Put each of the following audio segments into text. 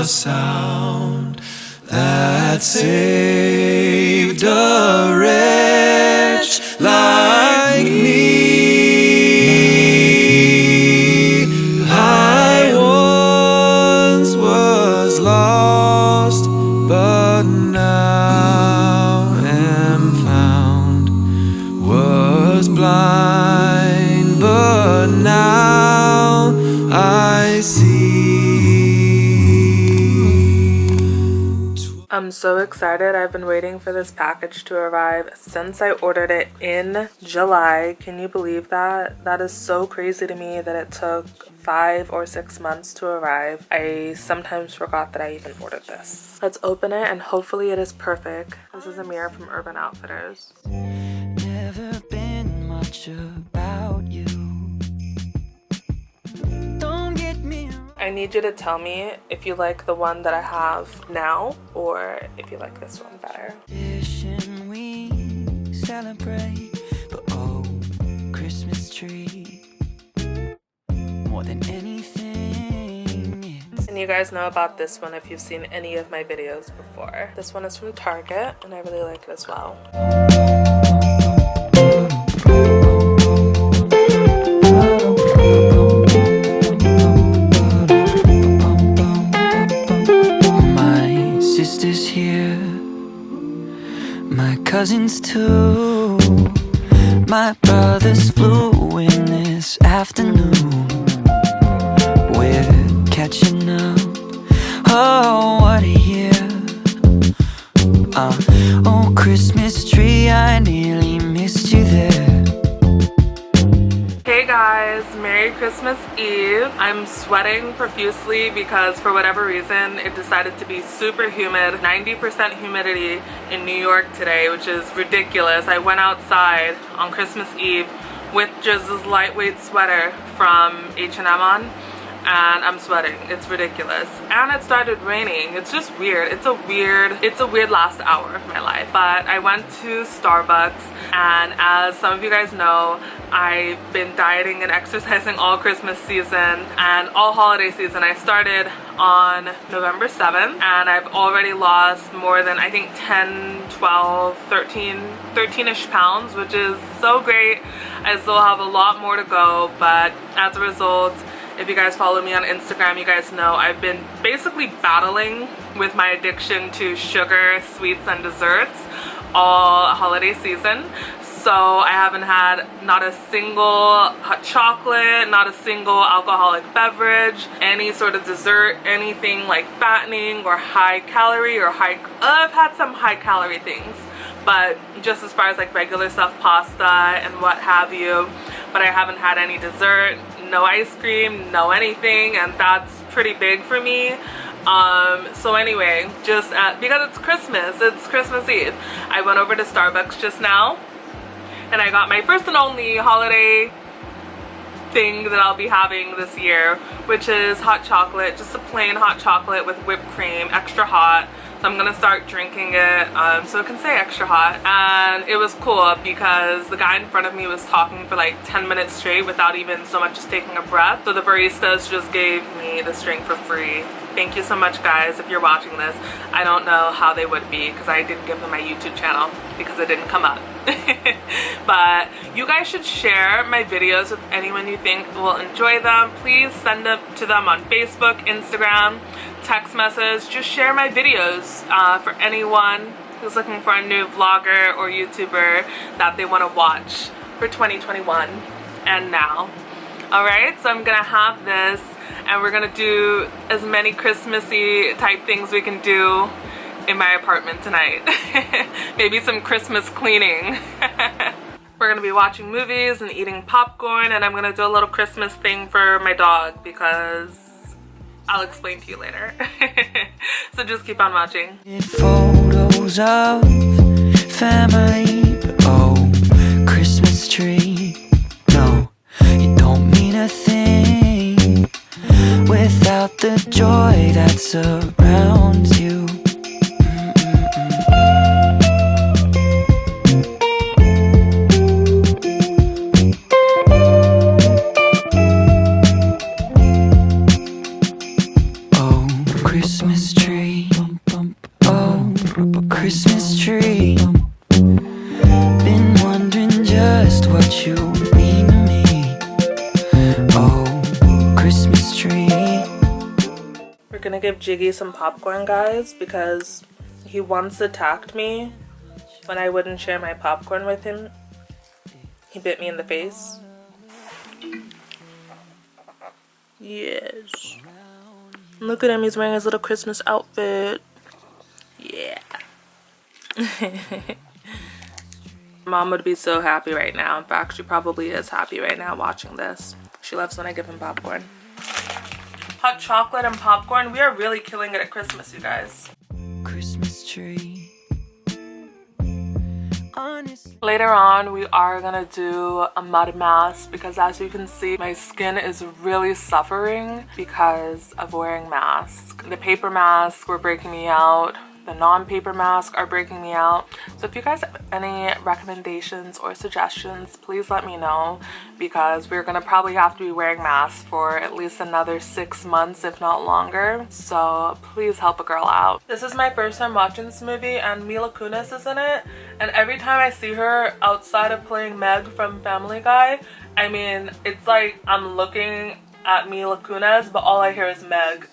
sound that saved a wretch like me. I once was lost, but now am found. Was blind, but now I see. I'm so excited. I've been waiting for this package to arrive since I ordered it in July. Can you believe that? That is so crazy to me that it took 5 or 6 months to arrive. I sometimes forgot that I even ordered this. Let's open it and hopefully it is perfect. This is a mirror from Urban Outfitters. Never been much about you. Don't get me wrong. I need you to tell me if you like the one that I have now or if you like this one better. We celebrate, but oh, Christmas tree, more than anything. And you guys know about this one if you've seen any of my videos before. This one is from Target and I really like it as well. My sister's here, my cousins too. My brothers flew in this afternoon. We're catching up. Oh, what a year. Oh, Christmas tree, I nearly missed you there. Hey guys, Merry Christmas Eve. I'm sweating profusely because for whatever reason it decided to be super humid, 90% humidity in New York today, which is ridiculous. I went outside on Christmas Eve with just this lightweight sweater from H&M on and I'm sweating. It's ridiculous. And it started raining. It's just weird. It's a weird last hour of my life. But I went to Starbucks and as some of you guys know, I've been dieting and exercising all Christmas season and all holiday season. I started on November 7th and I've already lost more than I think 10, 12, 13-ish pounds, which is so great. I still have a lot more to go, but as a result, if you guys follow me on Instagram, you guys know I've been basically battling with my addiction to sugar, sweets, and desserts all holiday season. So I haven't had not a single hot chocolate, not a single alcoholic beverage, any sort of dessert, anything like fattening or high calorie or I've had some high calorie things, but just as far as like regular stuff, pasta and what have you, but I haven't had any dessert, no ice cream, no anything, and that's pretty big for me. So anyway, just because it's Christmas Eve, I went over to Starbucks just now and I got my first and only holiday thing that I'll be having this year, which is hot chocolate, just a plain hot chocolate with whipped cream, extra hot. So I'm gonna start drinking it so it can say extra hot. And it was cool because the guy in front of me was talking for like 10 minutes straight without even so much as taking a breath. So the baristas just gave me this drink for free. Thank you so much guys if you're watching this. I don't know how they would be because I didn't give them my YouTube channel because it didn't come up. But you guys should share my videos with anyone you think will enjoy them. Please send them to them on Facebook, Instagram, text message. Just share my videos for anyone who's looking for a new vlogger or YouTuber that they want to watch for 2021 and now. Alright, so I'm gonna have this and we're gonna do as many Christmassy type things we can do in my apartment tonight. Maybe some Christmas cleaning. We're gonna be watching movies and eating popcorn, and I'm gonna do a little Christmas thing for my dog because I'll explain to you later. So just keep on watching. Photos of family, but oh, Christmas tree. No, you don't mean a thing without the joy that surrounds you. Christmas much you mean to me. Oh, Christmas tree. We're gonna give Jiggy some popcorn, guys, because he once attacked me when I wouldn't share my popcorn with him. He bit me in the face. Yes. Look at him, he's wearing his little Christmas outfit. Yeah. Mom would be so happy right now. In fact, she probably is happy right now watching this. She loves when I give him popcorn. Hot chocolate and popcorn. We are really killing it at Christmas, you guys. Christmas tree. Honestly. Later on, we are gonna do a mud mask because as you can see, my skin is really suffering because of wearing masks. The paper masks were breaking me out. The non-paper masks are breaking me out. So if you guys have any recommendations or suggestions, please let me know because we're gonna probably have to be wearing masks for at least another 6 months, if not longer. So please help a girl out. This is my first time watching this movie and Mila Kunis is in it. And every time I see her outside of playing Meg from Family Guy, I mean, it's like I'm looking at Mila Kunis, but all I hear is Meg.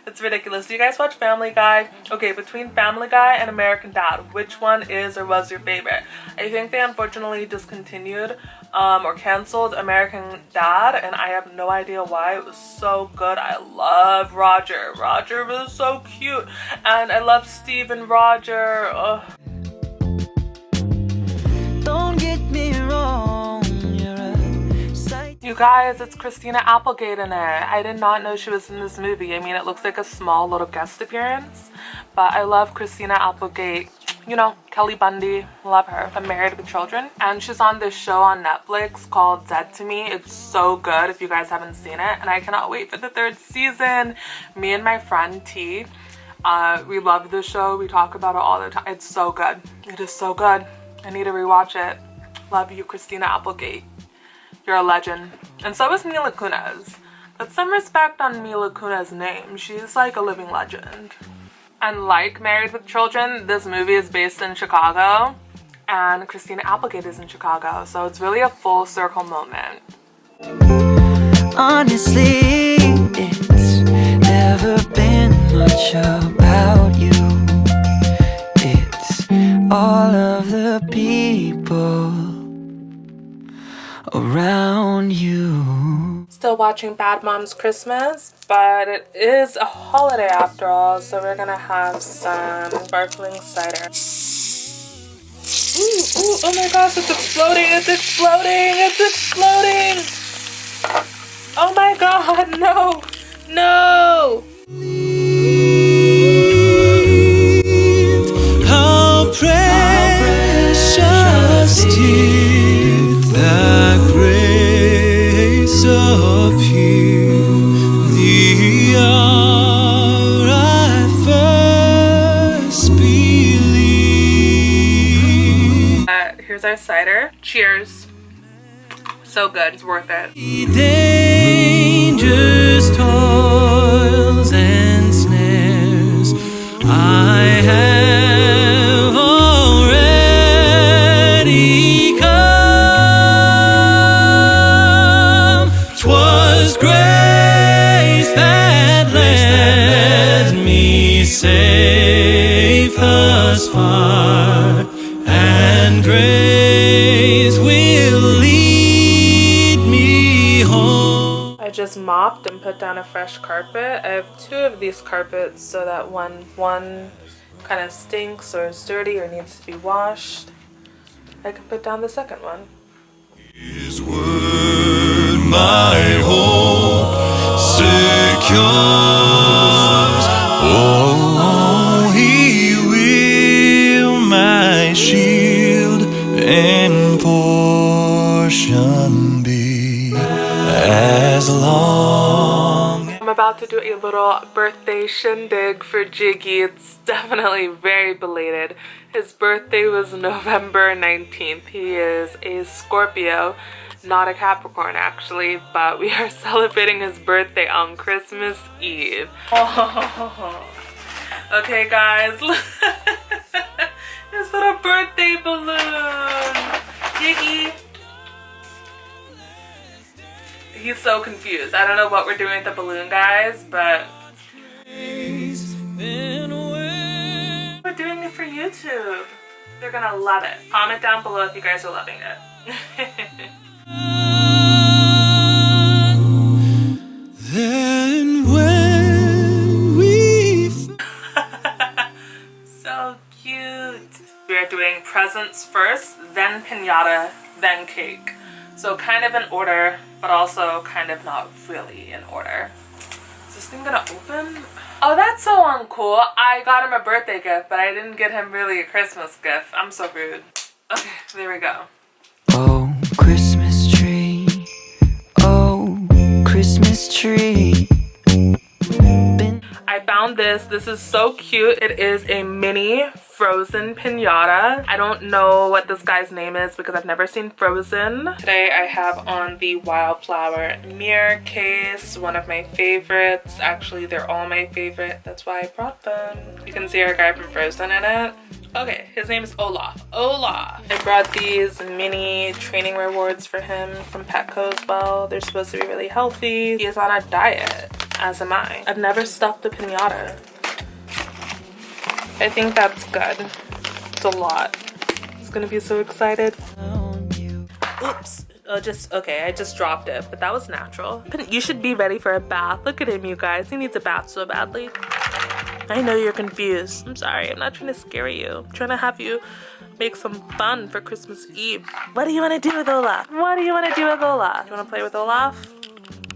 It's ridiculous. Do you guys watch Family Guy? Okay, between Family Guy and American Dad, which one is or was your favorite? I think they unfortunately discontinued or canceled American Dad, and I have no idea why. It was so good. I love Roger. Roger was so cute, and I love Steve and Roger. Ugh. Don't get me wrong, you guys, it's Christina Applegate in it. I did not know she was in this movie. I mean, it looks like a small little guest appearance, but I love Christina Applegate. You know, Kelly Bundy, love her. I'm Married with Children. And she's on this show on Netflix called Dead to Me. It's so good if you guys haven't seen it. And I cannot wait for the 3rd season. Me and my friend T, we love this show. We talk about it all the time. It's so good. It is so good. I need to rewatch it. Love you, Christina Applegate. You're a legend. And so is Mila Kunis. Put some respect on Mila Kunis' name. She's like a living legend. And like Married with Children, this movie is based in Chicago. And Christina Applegate is in Chicago. So it's really a full circle moment. honestly, it's never been much about you. It's all of the people around you. Still watching Bad Moms Christmas, but it is a holiday after all, so we're gonna have some sparkling cider. Ooh, ooh, oh my gosh, it's exploding, it's exploding, it's exploding! Oh my god, no! No! How precious did thy grace appear the hour I first believed. Here's our cider. Cheers. So good, it's worth it. Dangers, toils, and snares I have already come. 'Twas grace that led me safe thus far, and grace will lead me home. I just mopped and put down a fresh carpet. I have 2 of these carpets so that when one kind of stinks or is dirty or needs to be washed, I can put down the second one. His word my hope secures. Oh, he will my shield and portion be as long. I'm about to do a little birthday shindig for Jiggy. It's definitely very belated. His birthday was November 19th. He is a Scorpio, not a Capricorn actually, but we are celebrating his birthday on Christmas Eve. Oh. Okay guys, look. His little birthday balloon. Jiggy, He's so confused. I don't know what we're doing with the balloon, guys, but we're doing it for YouTube. They're gonna love it. Comment down below if you guys are loving it. Then when we So cute. We are doing presents first, then piñata, then cake. So kind of in order, but also kind of not really in order. Is this thing gonna open? Oh, that's so uncool. I got him a birthday gift, but I didn't get him really a Christmas gift. I'm so rude. Okay, there we go. Oh, Christmas tree. Oh, Christmas tree. I found this. This is so cute. It is a mini Frozen piñata. I don't know what this guy's name is because I've never seen Frozen. Today I have on the Wildflower mirror case, one of my favorites. Actually, they're all my favorite. That's why I brought them. You can see our guy from Frozen in it. Okay, his name is Olaf. Olaf. I brought these mini training rewards for him from Petco as well. They're supposed to be really healthy. He is on a diet, as am I. I've never stuffed a piñata. I think that's good. It's a lot. He's gonna be so excited. Oops. I just dropped it, but that was natural. You should be ready for a bath. Look at him, you guys. He needs a bath so badly. I know you're confused. I'm sorry. I'm not trying to scare you. I'm trying to have you make some fun for Christmas Eve. What do you want to do with Olaf? What do you want to do with Olaf? You want to play with Olaf?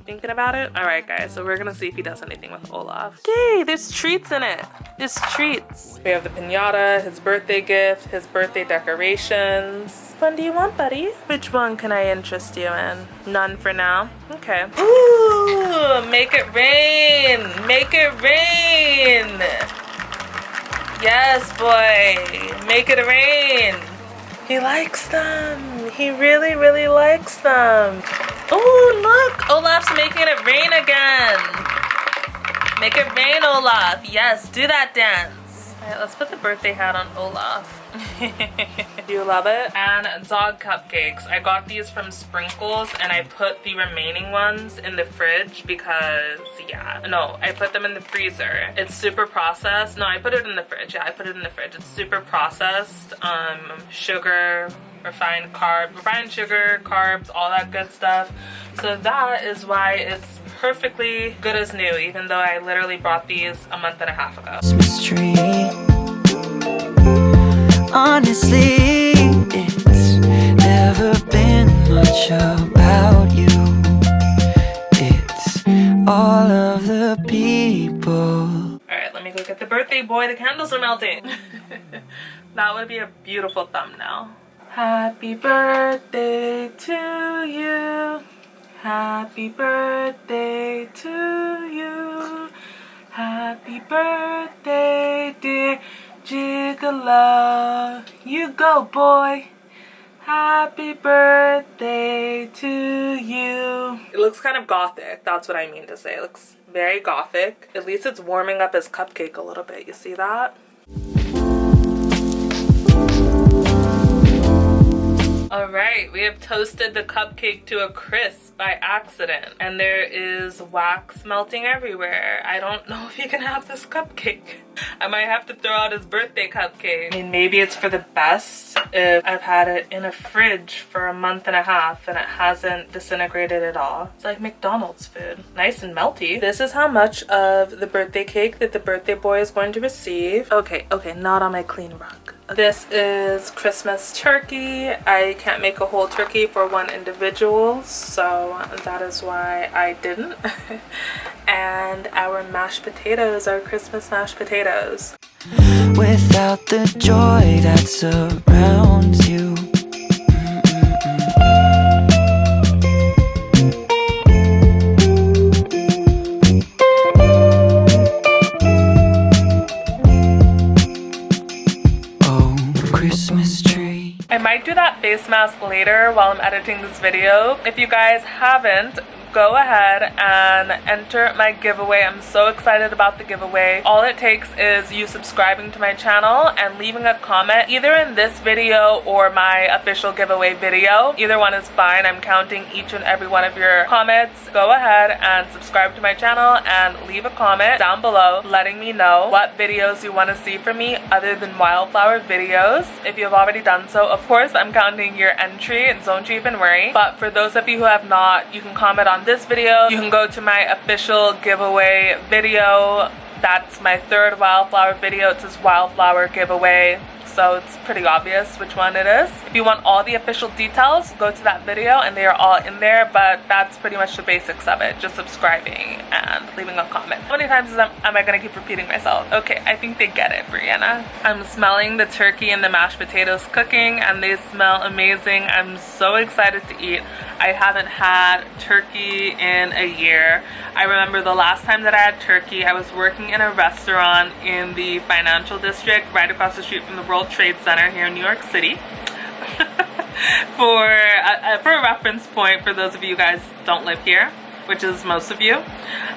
Thinking about it? Alright guys, so we're gonna see if he does anything with Olaf. Yay, there's treats in it. There's treats. We have the piñata, his birthday gift, his birthday decorations. Which one do you want, buddy? Which one can I interest you in? None for now. Okay. Ooh, make it rain. Make it rain. Yes, boy. Make it rain. He likes them. He really, really likes them. Oh, look! Olaf's making it rain again. Make it rain, Olaf. Yes, do that dance. All right, let's put the birthday hat on Olaf. Do you love it? And dog cupcakes. I got these from Sprinkles and I put the remaining ones in the fridge because, yeah. No, I put them in the freezer. It's super processed. No, I put it in the fridge. Yeah, I put it in the fridge. It's super processed. Sugar, refined sugar, carbs, all that good stuff. So that is why it's perfectly good as new, even though I literally bought these a month and a half ago. Christmas tree. Honestly, it's never been much about you. It's all of the people. Alright, let me go get the birthday boy. The candles are melting. That would be a beautiful thumbnail. Happy birthday to you. Happy birthday to you. Happy birthday, dear Gigolo. You go, boy. Happy birthday to you. It looks kind of gothic. That's what I mean to say. It looks very gothic. At least it's warming up his cupcake a little bit. You see that? Alright, we have toasted the cupcake to a crisp by accident. And there is wax melting everywhere. I don't know if he can have this cupcake. I might have to throw out his birthday cupcake. I mean, maybe it's for the best if I've had it in a fridge for a month and a half and it hasn't disintegrated at all. It's like McDonald's food. Nice and melty. This is how much of the birthday cake that the birthday boy is going to receive. Okay, not on my clean rug. This is Christmas turkey. I can't make a whole turkey for one individual, so that is why I didn't. And our mashed potatoes are Christmas mashed potatoes. Without the joy that surrounds you. Christmas tree. I might do that face mask later while I'm editing this video. If you guys haven't, go ahead and enter my giveaway. I'm so excited about the giveaway. All it takes is you subscribing to my channel and leaving a comment either in this video or my official giveaway video. Either one is fine. I'm counting each and every one of your comments. Go ahead and subscribe to my channel and leave a comment down below letting me know what videos you want to see from me other than wildflower videos. If you have already done so, of course, I'm counting your entry, and don't you even worry. But for those of you who have not, you can comment on this video. You can go to my official giveaway video. That's my third wildflower video. It says wildflower giveaway, so it's pretty obvious which one it is. If you want all the official details, go to that video and they are all in there, but that's pretty much the basics of it. Just subscribing and leaving a comment. How many times am I gonna keep repeating myself? Okay, I think they get it, Brianna. I'm smelling the turkey and the mashed potatoes cooking and they smell amazing. I'm so excited to eat. I haven't had turkey in a year. I remember the last time that I had turkey, I was working in a restaurant in the financial district right across the street from the World Trade Center here in New York City. For a reference point, for those of you guys who don't live here, which is most of you,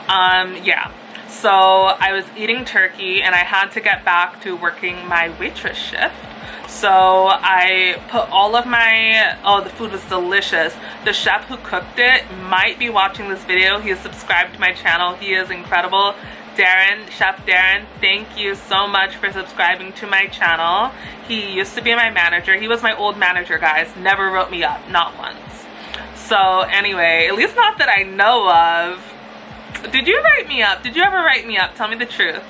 yeah. So I was eating turkey and I had to get back to working my waitress shift. So I put all of my, oh, the food was delicious. The chef who cooked it might be watching this video. He is subscribed to my channel. He is incredible. Darren, Chef Darren, thank you so much for subscribing to my channel. He used to be my manager. He was my old manager, guys. Never wrote me up, not once. So anyway, at least not that I know of. Did you write me up? Did you ever write me up? Tell me the truth.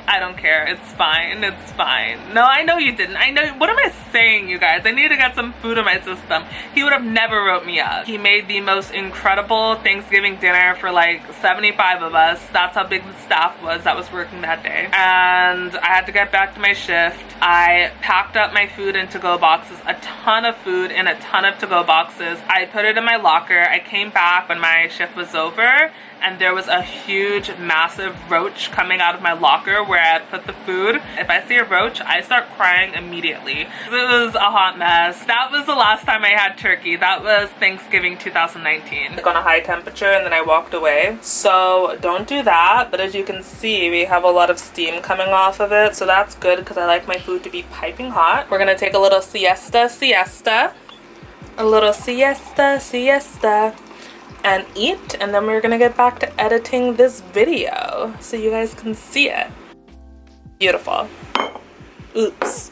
I don't care. It's fine. It's fine. No, I know you didn't. I know. What am I saying, you guys? I need to get some food in my system. He would have never wrote me up. He made the most incredible Thanksgiving dinner for like 75 of us. That's how big the staff was that was working that day. And I had to get back to my shift. I packed up my food in to-go boxes, a ton of food in a ton of to-go boxes. I put it in my locker. I came back when my shift was over, and there was a huge, massive roach coming out of my locker where I had put the food. If I see a roach, I start crying immediately. It was a hot mess. That was the last time I had turkey. That was Thanksgiving 2019. Like on a high temperature, and then I walked away. So don't do that. But as you can see, we have a lot of steam coming off of it. So that's good because I like my food to be piping hot. We're gonna take a little siesta. A little siesta. And eat, and then we're gonna get back to editing this video so you guys can see it. Beautiful. Oops.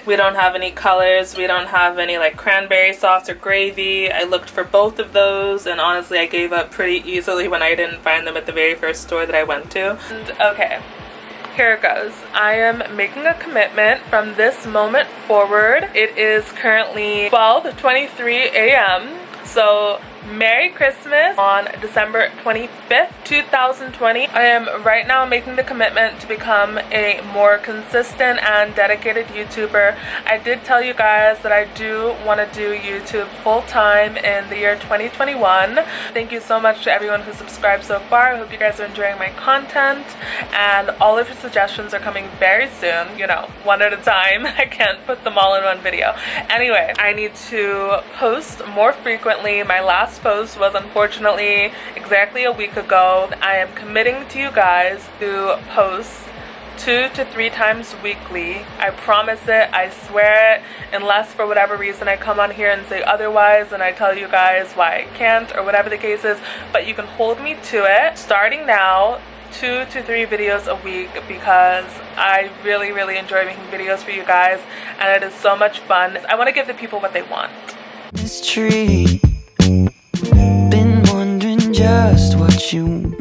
We don't have any colors. We don't have any like cranberry sauce or gravy. I looked for both of those, and honestly I gave up pretty easily when I didn't find them at the very first store that I went to. And okay, here it goes. I am making a commitment from this moment forward. It is currently 12:23 a.m. So Merry Christmas on December 25th, 2020. I am right now making the commitment to become a more consistent and dedicated YouTuber. I did tell you guys that I do want to do YouTube full-time in the year 2021. Thank you so much to everyone who subscribed so far. I hope you guys are enjoying my content, and all of your suggestions are coming very soon, you know, one at a time. I can't put them all in one video. Anyway, I need to post more frequently. My last post was unfortunately exactly a week ago. I am committing to you guys to post 2 to 3 times weekly. I promise it, I swear it, unless for whatever reason I come on here and say otherwise and I tell you guys why I can't or whatever the case is, but you can hold me to it. Starting now, 2 to 3 videos a week, because I really enjoy making videos for you guys and it is so much fun. I want to give the people what they want. Mystery. Been wondering just what you